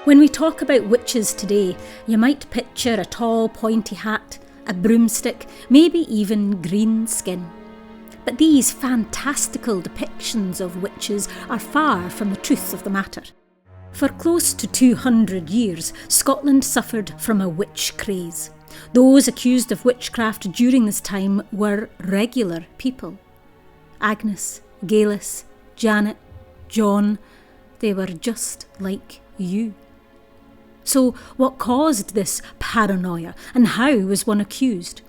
When we talk about witches today, you might picture a tall pointy hat, a broomstick, maybe even green skin. But these fantastical depictions of witches are far from the truth of the matter. For close to 200 years, Scotland suffered from a witch craze. Those accused of witchcraft during this time were regular people. Agnes, Galis, Janet, John, they were just like you. So what caused this paranoia, and how was one accused?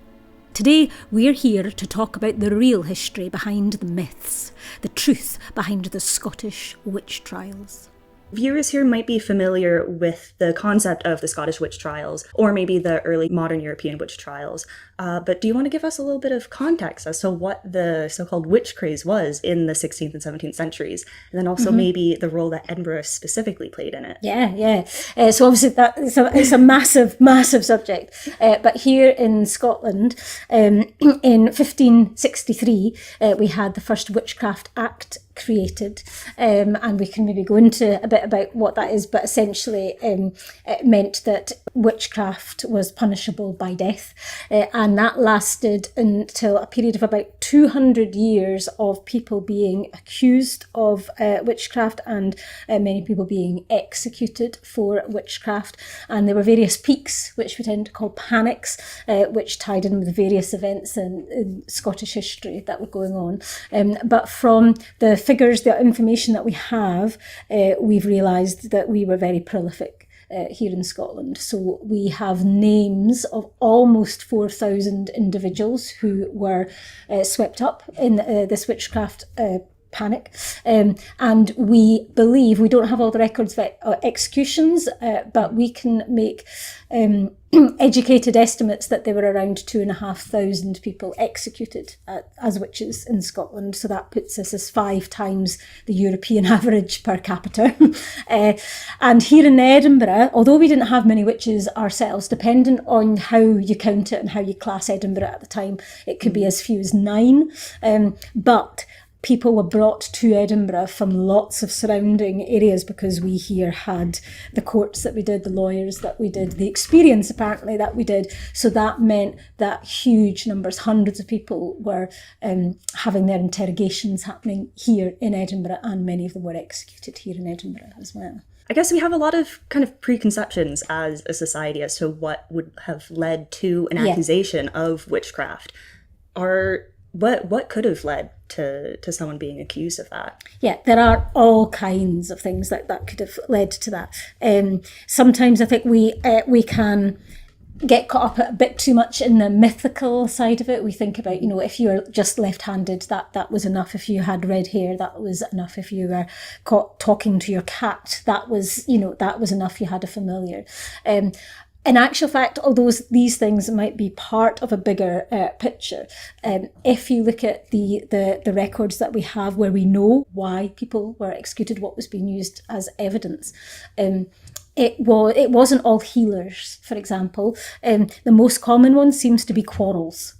Today we're here to talk about the real history behind the myths, the truth behind the Scottish witch trials. Viewers here might be familiar with the concept of the Scottish witch trials, or maybe the early modern European witch trials. But do you want to give us a little bit of context as to what the so-called witch craze was in the 16th and 17th centuries? And then also maybe the role that Edinburgh specifically played in it. Yeah. So obviously it's a massive, massive subject. But here in Scotland, in 1563, we had the first Witchcraft Act created, and we can maybe go into a bit about what that is, but essentially it meant that witchcraft was punishable by death, and that lasted until a period of about 200 years of people being accused of witchcraft and many people being executed for witchcraft. And there were various peaks, which we tend to call panics, which tied in with various events in Scottish history that were going on. But from the figures, the information that we have, we've realised that we were very prolific here in Scotland. So we have names of almost 4,000 individuals who were swept up in this witchcraft panic, and we believe, we don't have all the records of executions, but we can make educated estimates that there were around 2,500 people executed as witches in Scotland. So that puts us as 5 times the European average per capita. And here in Edinburgh, although we didn't have many witches ourselves, dependent on how you count it and how you class Edinburgh at the time, it could be as few as 9. But people were brought to Edinburgh from lots of surrounding areas because we here had the courts that we did, the lawyers that we did, the experience apparently that we did. So that meant that huge numbers, hundreds of people were having their interrogations happening here in Edinburgh, and many of them were executed here in Edinburgh as well. I guess we have a lot of kind of preconceptions as a society as to what would have led to an accusation of witchcraft. What could have led to someone being accused of that? Yeah, there are all kinds of things that could have led to that. Sometimes I think we can get caught up a bit too much in the mythical side of it. We think about, if you're just left-handed, that was enough. If you had red hair, that was enough. If you were caught talking to your cat, that was enough. You had a familiar. In actual fact, although these things might be part of a bigger picture, if you look at the records that we have where we know why people were executed, what was being used as evidence, it wasn't all healers, for example. The most common one seems to be quarrels.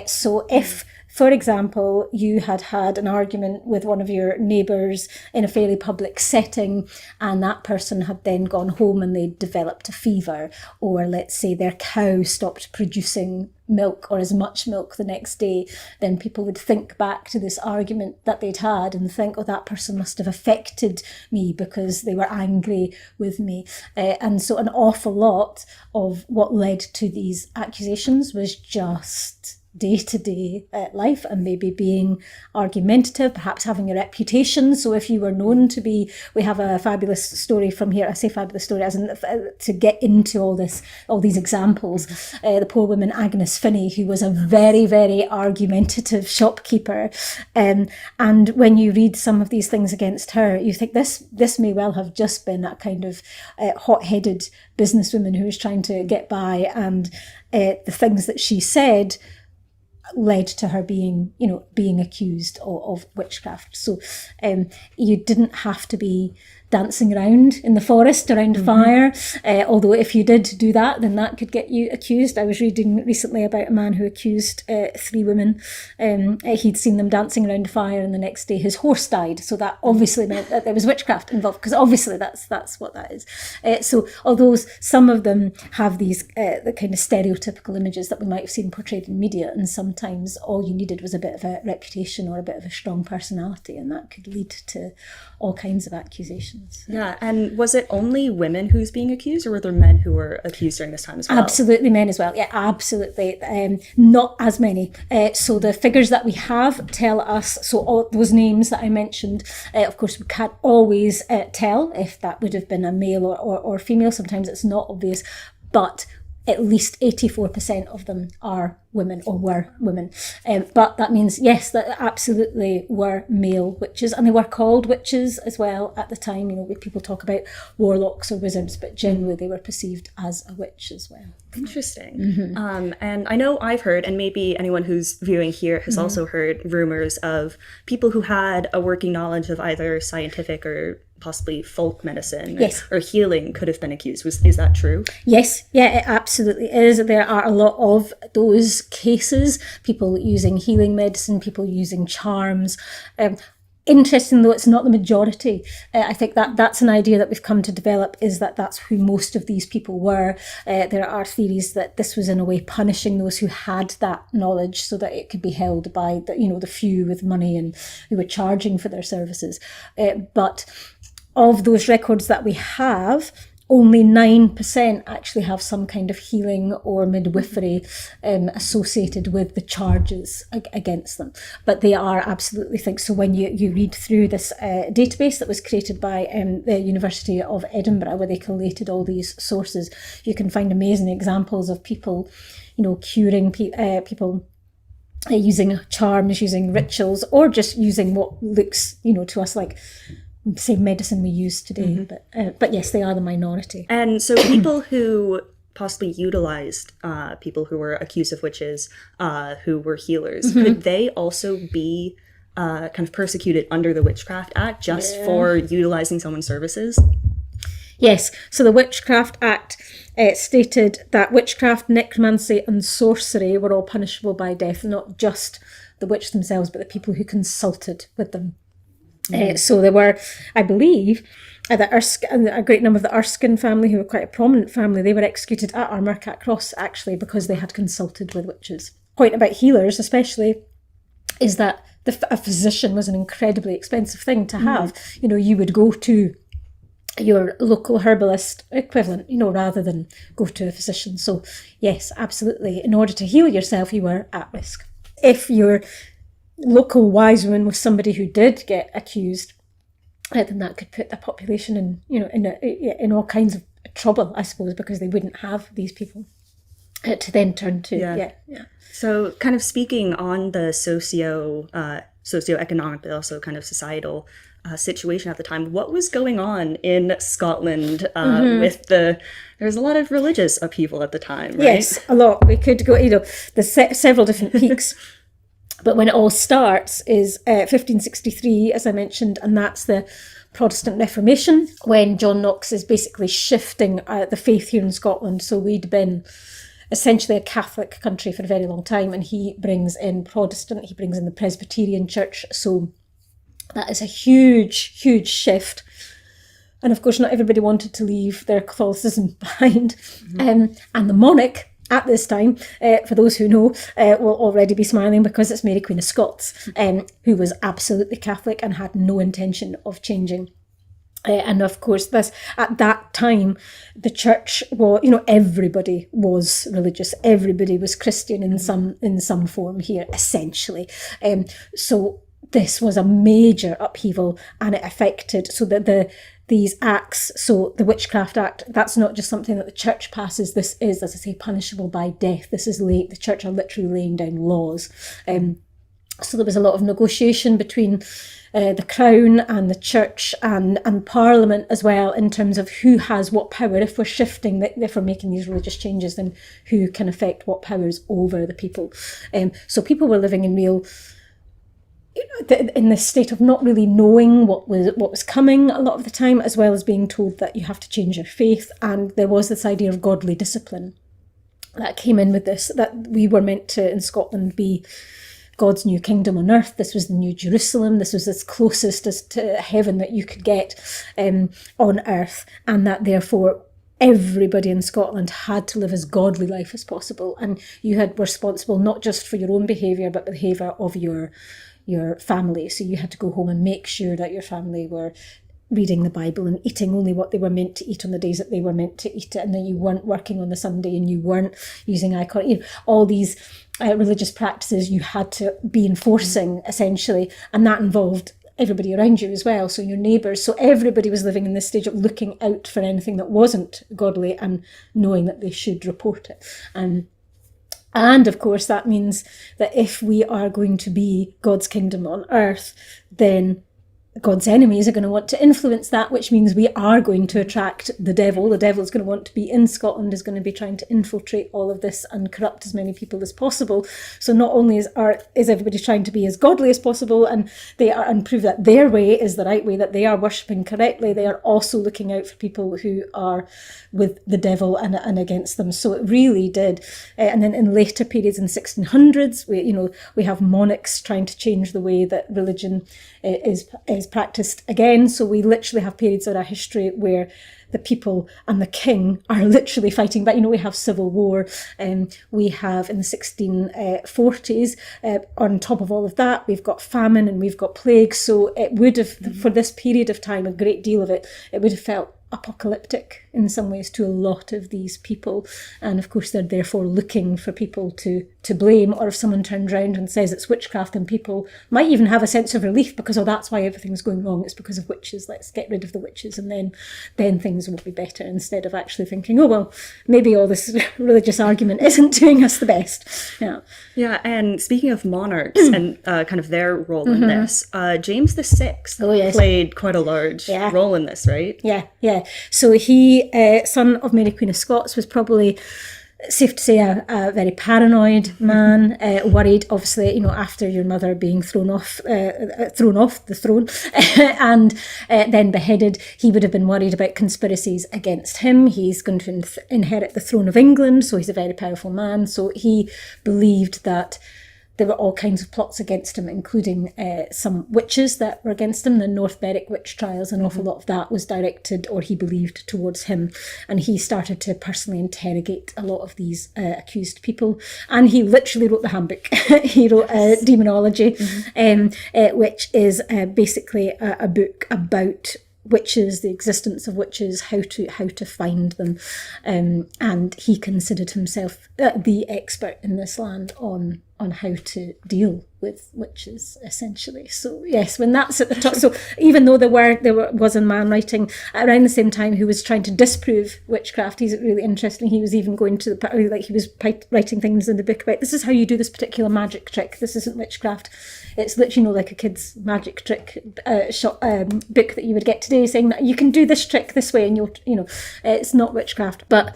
So if, for example, you had an argument with one of your neighbours in a fairly public setting, and that person had then gone home and they developed a fever, or let's say their cow stopped producing milk or as much milk the next day, then people would think back to this argument that they'd had and think, oh, that person must have affected me because they were angry with me. And so an awful lot of what led to these accusations was just day-to-day life, and maybe being argumentative, perhaps having a reputation. So if you were known to be, we have a fabulous story from here. I say fabulous story as in to get into all these examples. The poor woman Agnes Finnie, who was a very, very argumentative shopkeeper, and when you read some of these things against her, you think this may well have just been a kind of hot-headed businesswoman who was trying to get by, and the things that she said led to her being accused of witchcraft. So you didn't have to be dancing around in the forest around a fire. Although if you did do that, then that could get you accused. I was reading recently about a man who accused 3 women. He'd seen them dancing around a fire, and the next day his horse died. So that obviously meant that there was witchcraft involved, because obviously that's what that is. So although some of them have these the kind of stereotypical images that we might have seen portrayed in media, and sometimes all you needed was a bit of a reputation or a bit of a strong personality, and that could lead to all kinds of accusations. Yeah, and was it only women who's being accused, or were there men who were accused during this time as well? Absolutely, men as well. Yeah, absolutely. Not as many. So the figures that we have tell us, so all those names that I mentioned, of course, we can't always tell if that would have been a male or female. Sometimes it's not obvious, but at least 84% of them are women, or were women. But that means, yes, that absolutely were male witches, and they were called witches as well at the time. You know, people talk about warlocks or wizards, but generally they were perceived as a witch as well. Interesting. And I know I've heard, and maybe anyone who's viewing here has also heard, rumors of people who had a working knowledge of either scientific or possibly folk medicine or healing could have been accused. Is that true? Yes, yeah, it absolutely is. There are a lot of those cases, people using healing medicine, people using charms. Interesting though, it's not the majority. I think that's an idea that we've come to develop, is that that's who most of these people were. There are theories that this was in a way punishing those who had that knowledge, so that it could be held by the few with money and who were charging for their services. But of those records that we have, only 9% actually have some kind of healing or midwifery associated with the charges against them. But they are absolutely things. So when you read through this database that was created by the University of Edinburgh, where they collated all these sources, you can find amazing examples of people, curing people, using charms, using rituals, or just using what looks, to us like same medicine we use today. But yes, they are the minority. And so people who possibly utilized people who were accused of witches, who were healers, could they also be kind of persecuted under the Witchcraft Act just for utilizing someone's services? Yes, so the Witchcraft Act stated that witchcraft, necromancy and sorcery were all punishable by death, not just the witch themselves, but the people who consulted with them. So there were, I believe, a great number of the Erskine family, who were quite a prominent family, they were executed at Armagh Cross, actually, because they had consulted with witches. Point about healers, especially, is that a physician was an incredibly expensive thing to have. You would go to your local herbalist equivalent, rather than go to a physician. So yes, absolutely. In order to heal yourself, you were at risk. If your local wise woman was somebody who did get accused, then that could put the population in all kinds of trouble, I suppose, because they wouldn't have these people to then turn to. Yeah. So kind of speaking on the socioeconomic, but also kind of societal situation at the time, what was going on in Scotland with there's a lot of religious upheaval at the time, right? Yes, a lot. We could go, there's several different peaks. But when it all starts is 1563, as I mentioned, and that's the Protestant Reformation, when John Knox is basically shifting the faith here in Scotland. So we'd been essentially a Catholic country for a very long time, and he brings in Protestant, he brings in the Presbyterian Church. So that is a huge, huge shift. And of course, not everybody wanted to leave their Catholicism behind. And the monarch at this time, for those who know, will already be smiling, because it's Mary Queen of Scots, who was absolutely Catholic and had no intention of changing. And of course, at that time, the church was, everybody was religious. Everybody was Christian in some form here, essentially. So this was a major upheaval, and it affected, so that these acts, so the Witchcraft Act, that's not just something that the church passes. This is, as I say, punishable by death. This is the church are literally laying down laws. So there was a lot of negotiation between the Crown and the Church and Parliament as well, in terms of who has what power. If we're shifting, if we're making these religious changes, then who can affect what powers over the people. So people were living in real in this state of not really knowing what was coming a lot of the time, as well as being told that you have to change your faith. And there was this idea of godly discipline that came in with this, that we were meant to, in Scotland, be God's new kingdom on earth. This was the new Jerusalem. This was as closest as to heaven that you could get on earth, and that therefore everybody in Scotland had to live as godly life as possible. And you were responsible not just for your own behaviour, but the behaviour of your family. So you had to go home and make sure that your family were reading the Bible and eating only what they were meant to eat on the days that they were meant to eat it, and then you weren't working on the Sunday, and you weren't using icon. All these religious practices you had to be enforcing, essentially, and that involved everybody around you as well, so your neighbours. So everybody was living in this stage of looking out for anything that wasn't godly and knowing that they should report it. And of course, that means that if we are going to be God's kingdom on earth, then God's enemies are going to want to influence that, which means we are going to attract the devil. The devil is going to want to be in Scotland, is going to be trying to infiltrate all of this and corrupt as many people as possible. So not only is everybody trying to be as godly as possible, and prove that their way is the right way, that they are worshipping correctly, they are also looking out for people who are with the devil and against them. So it really did. And then in later periods in 1600s, we have monarchs trying to change the way that religion is practiced again. So we literally have periods in our history where the people and the king are literally fighting back. We have civil war, we have in the 1640s, on top of all of that, we've got famine and we've got plague. So it would have, for this period of time, a great deal of it would have felt apocalyptic in some ways to a lot of these people. And of course, they're therefore looking for people to blame, or if someone turns around and says it's witchcraft, then people might even have a sense of relief because, that's why everything's going wrong, it's because of witches, let's get rid of the witches, and then things will be better, instead of actually thinking, maybe all this religious argument isn't doing us the best. Yeah, and speaking of monarchs and kind of their role in this, James VI played quite a large role in this, right? Yeah. So he, son of Mary Queen of Scots, was probably, safe to say, a very paranoid man, worried, obviously, after your mother being thrown off the throne and then beheaded. He would have been worried about conspiracies against him. He's going to inherit the throne of England, so he's a very powerful man. So he believed that there were all kinds of plots against him, including some witches that were against him. The North Berwick Witch Trials, an awful lot of that was directed, or he believed, towards him. And he started to personally interrogate a lot of these accused people. And he literally wrote the handbook. He wrote Daemonologie, which is basically a book about witches, the existence of witches, how to find them. And he considered himself the expert in this land on how to deal with witches, essentially. So yes, when that's at the top. So even though there was a man writing around the same time who was trying to disprove witchcraft, he's really interesting. He was even going to he was writing things in the book about, this is how you do this particular magic trick. This isn't witchcraft. It's literally like a kid's magic trick book that you would get today, saying that you can do this trick this way, and it's not witchcraft. But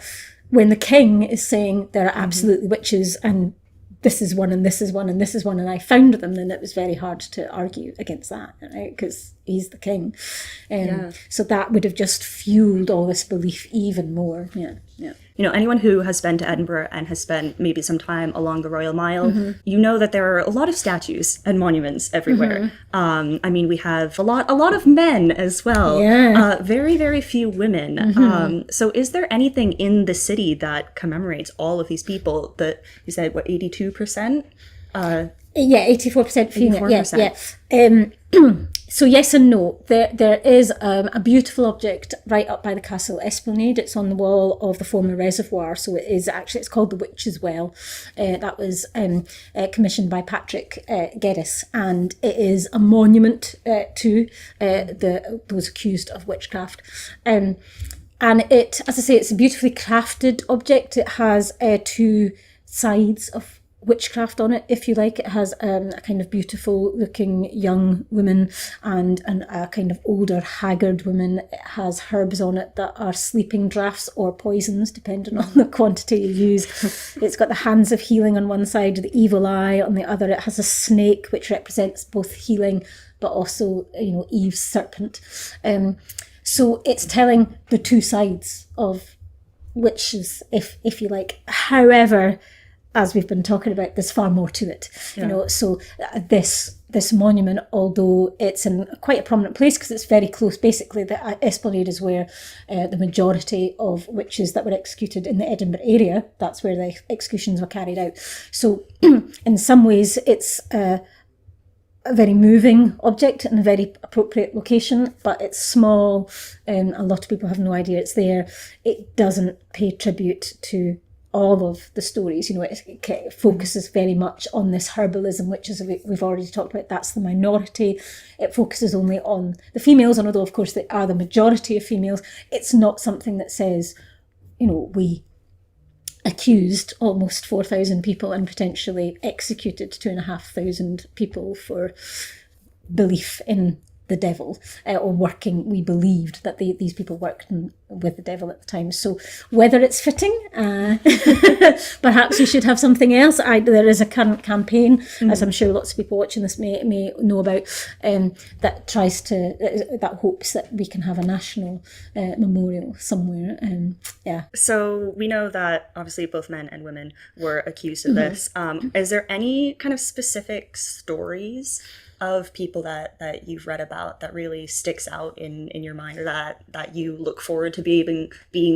when the king is saying there are absolutely witches, and this is one, and this is one, and this is one, and I found them, then it was very hard to argue against that, right? Because he's the king. So that would have just fueled all this belief even more. Yeah. Anyone who has been to Edinburgh and has spent maybe some time along the Royal Mile, you know that there are a lot of statues and monuments everywhere. We have a lot of men as well. Very, very few women. So is there anything in the city that commemorates all of these people? That you said, 82%? 84% female. 84%. So yes and no. There is a beautiful object right up by the castle esplanade. It's on the wall of the former reservoir. So it's called the Witches Well. That was commissioned by Patrick Geddes, and it is a monument to those accused of witchcraft. And it, as I say, it's a beautifully crafted object. It has two sides of witchcraft on it, if you like. It has a kind of beautiful looking young woman and a kind of older haggard woman. It has herbs on it that are sleeping draughts or poisons, depending on the quantity you use. It's got the hands of healing on one side, the evil eye on the other. It has a snake which represents both healing but also, Eve's serpent. So it's telling the two sides of witches, if you like. However, as we've been talking about, there's far more to it. So this monument, although it's in quite a prominent place because it's very close, basically the Esplanade is where the majority of witches that were executed in the Edinburgh area, that's where the executions were carried out. So in some ways it's a very moving object in a very appropriate location, but it's small. A lot of people have no idea it's there. It doesn't pay tribute to all of the stories. It focuses very much on this herbalism, which, as we've already talked about, that's the minority. It focuses only on the females, and although of course they are the majority of females, it's not something that says, we accused almost 4,000 people and potentially executed 2,500 people for belief in the devil, or we believed that these people worked with the devil at the time. So whether it's fitting, perhaps we should have something else. There is a current campaign, as I'm sure lots of people watching this may know about, that hopes that we can have a national memorial somewhere. So we know that obviously both men and women were accused of this. Is there any kind of specific stories of people that you've read about that really sticks out in your mind, or that you look forward to being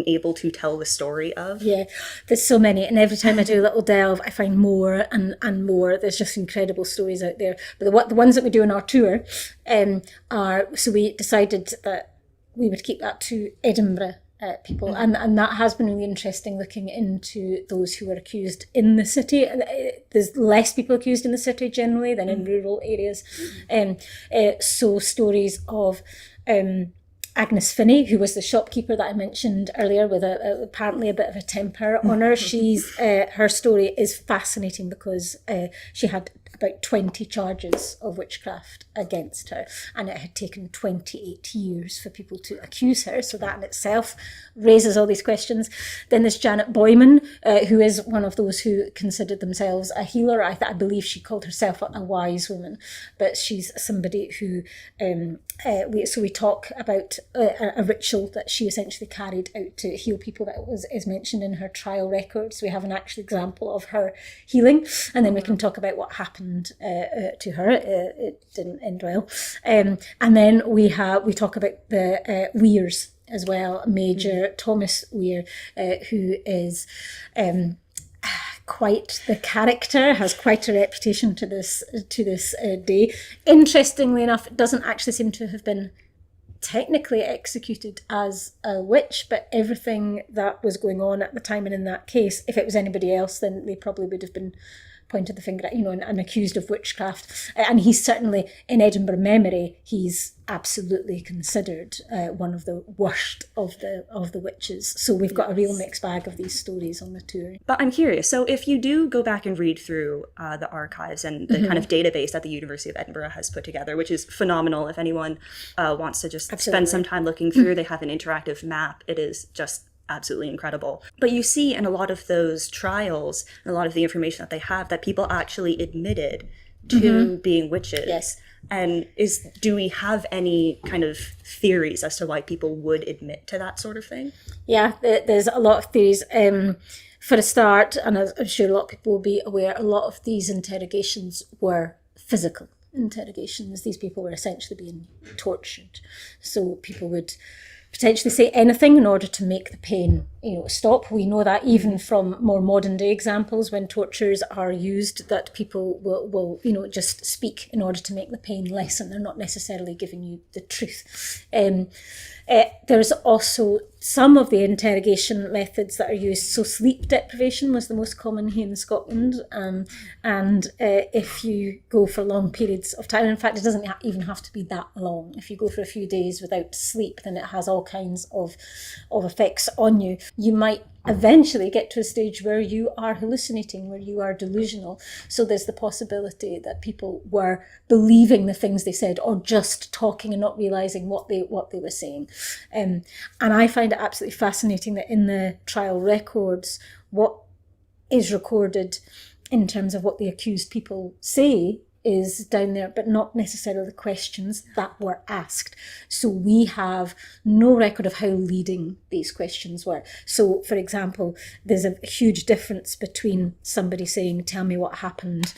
able to tell the story of? Yeah, there's so many, and every time I do a little delve I find more and more. There's just incredible stories out there, but the ones that we do on our tour so we decided that we would keep that to Edinburgh people, and that has been really interesting, looking into those who were accused in the city. There's less people accused in the city generally than in rural areas. So stories of Agnes Finnie, who was the shopkeeper that I mentioned earlier, with apparently a bit of a temper on her. Her story is fascinating because she had about 20 charges of witchcraft against her, and it had taken 28 years for people to accuse her. So that in itself raises all these questions. Then there's Janet Boyman, who is one of those who considered themselves a healer. I believe she called herself a wise woman, but she's somebody who we talk about a ritual that she essentially carried out to heal people that is mentioned in her trial records. We have an actual example of her healing, and then we can talk about what happened to her. It didn't end well. And then we talk about the Weirs as well. Major Thomas Weir, who is quite the character, has quite a reputation to this day. Interestingly enough, it doesn't actually seem to have been technically executed as a witch, but everything that was going on at the time and in that case, if it was anybody else, then they probably would have been pointed the finger at, and accused of witchcraft. And he's certainly, in Edinburgh memory, he's absolutely considered one of the worst of the witches. So we've got a real mixed bag of these stories on the tour. But I'm curious, so if you do go back and read through the archives and the kind of database that the University of Edinburgh has put together, which is phenomenal, if anyone wants to just spend some time looking through, they have an interactive map. It is just absolutely incredible. But you see in a lot of those trials, and a lot of the information that they have, that people actually admitted to being witches. Yes. And do we have any kind of theories as to why people would admit to that sort of thing? Yeah, there's a lot of theories. For a start, and I'm sure a lot of people will be aware, a lot of these interrogations were physical interrogations. These people were essentially being tortured. So people would potentially say anything in order to make the pain, stop. We know that even from more modern day examples, when tortures are used, that people will just speak in order to make the pain lessen. They're not necessarily giving you the truth. There's also some of the interrogation methods that are used, so sleep deprivation was the most common here in Scotland, and if you go for long periods of time, in fact it doesn't even have to be that long, if you go for a few days without sleep, then it has all kinds of effects on you. You might eventually get to a stage where you are hallucinating, where you are delusional. So there's the possibility that people were believing the things they said, or just talking and not realising what they were saying. And I find it absolutely fascinating that in the trial records, what is recorded in terms of what the accused people say is down there, but not necessarily the questions that were asked. So we have no record of how leading these questions were. So, for example, there's a huge difference between somebody saying, tell me what happened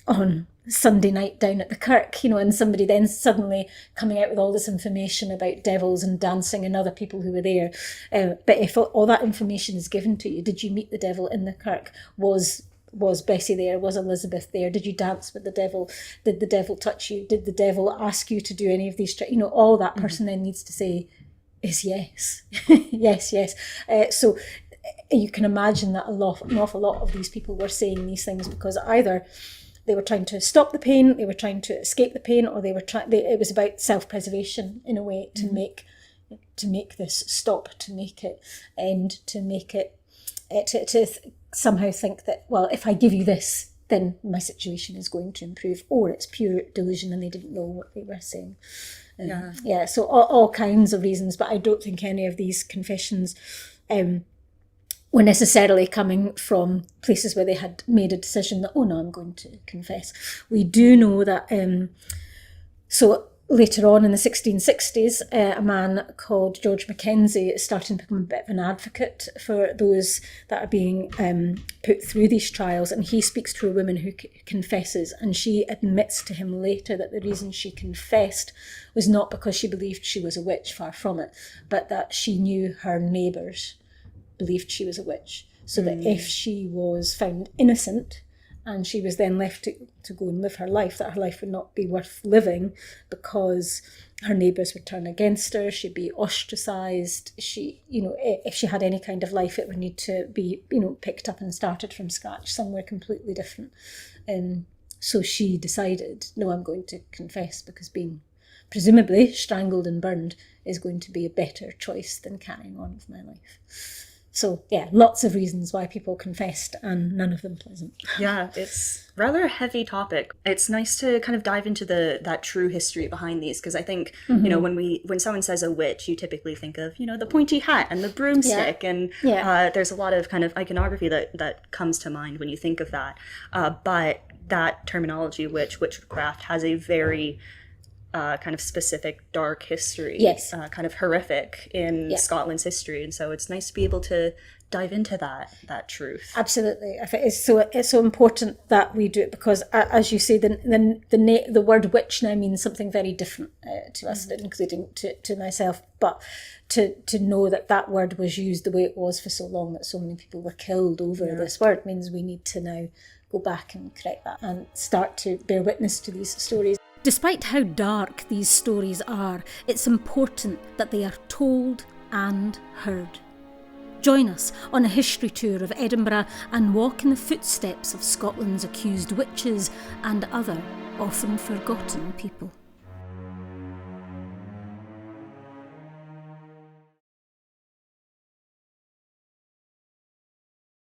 on Sunday night down at the kirk, and somebody then suddenly coming out with all this information about devils and dancing and other people who were there. But if all that information is given to you, did you meet the devil in the kirk? Was Bessie there? Was Elizabeth there? Did you dance with the devil? Did the devil touch you? Did the devil ask you to do any of these? All that person then needs to say is yes. yes. So you can imagine that an awful lot of these people were saying these things because either they were trying to stop the pain, they were trying to escape the pain, or it was about self-preservation in a way to make this stop, to make it end, to make it to somehow think that, well, if I give you this, then my situation is going to improve, or it's pure delusion and they didn't know what they were saying. So all kinds of reasons, but I don't think any of these confessions were necessarily coming from places where they had made a decision that, oh no, I'm going to confess. We do know that, so later on in the 1660s, a man called George Mackenzie is starting to become a bit of an advocate for those that are being put through these trials, and he speaks to a woman who confesses, and she admits to him later that the reason she confessed was not because she believed she was a witch, far from it, but that she knew her neighbours believed she was a witch, so that if she was found innocent and she was then left to go and live her life, that her life would not be worth living because her neighbours would turn against her, she'd be ostracised, if she had any kind of life, it would need to be, picked up and started from scratch somewhere completely different. So she decided, no, I'm going to confess, because being presumably strangled and burned is going to be a better choice than carrying on with my life. So, yeah, lots of reasons why people confessed, and none of them pleasant. Yeah, it's rather a heavy topic. It's nice to kind of dive into that true history behind these, because I think, when someone says a witch, you typically think of, the pointy hat and the broomstick, and there's a lot of kind of iconography that comes to mind when you think of that. But that terminology, witchcraft, has a very kind of specific dark history, kind of horrific in Scotland's history, and so it's nice to be able to dive into that truth. Absolutely, I think it's so important that we do it, because as you say, the word witch now means something very different to us, including to myself, but to know that word was used the way it was for so long, that so many people were killed over this word, means we need to now go back and correct that and start to bear witness to these stories. Despite how dark these stories are, it's important that they are told and heard. Join us on a history tour of Edinburgh and walk in the footsteps of Scotland's accused witches and other often forgotten people.